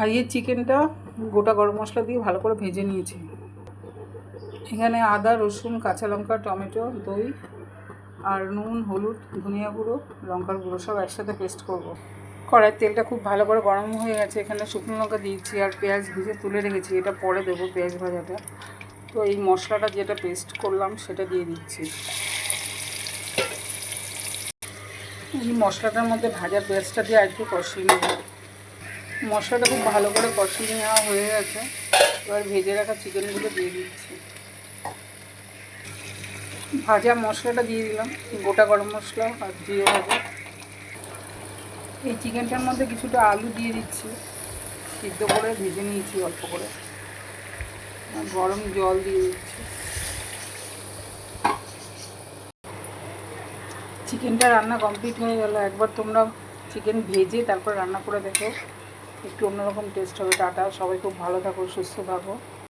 আর এই চিকেনটা গোটা গরম মশলা দিয়ে ভালো করে ভেজে নিয়েছি। এখানে আদা, রসুন, কাঁচা লঙ্কা, টমেটো, দই আর নুন, হলুদ, ধনিয়া গুঁড়ো, লঙ্কার গুঁড়ো সব একসাথে পেস্ট করব। কড়াইয়ের তেলটা খুব ভালো করে গরম হয়ে গেছে। এখানে শুকনো লঙ্কা দিয়েছি আর পেঁয়াজ ভেজে তুলে রেখেছি, এটা পরে দেবো পেঁয়াজ ভাজাটা। তো এই মশলাটা যেটা পেস্ট করলাম সেটা দিয়ে দিচ্ছি। এই মশলাটার মধ্যে ভাজা পেঁয়াজটা দিয়ে একটু কষিয়ে নেব। মশলাটা খুব ভালো করে কষিয়ে নেওয়া হয়ে গেছে। এবার ভেজে রাখা চিকেনগুলো দিয়ে দিচ্ছি। ভাজা মশলাটা দিয়ে দিলাম, গোটা গরম মশলা আর জিরে ভাজা। এই চিকেনটার মধ্যে কিছুটা আলু দিয়ে দিচ্ছি, সিদ্ধ করে ভেজে নিয়েছি অল্প করে। গরম জল দিয়ে দিচ্ছি। চিকেনটা রান্না কমপ্লিট হয়ে গেল। একবার তোমরা চিকেন ভেজে তারপর রান্না করে দেখো, একটু অন্যরকম টেস্ট হবে। টাটা, সবাই খুব ভালো থাকো, সুস্থ থাকো।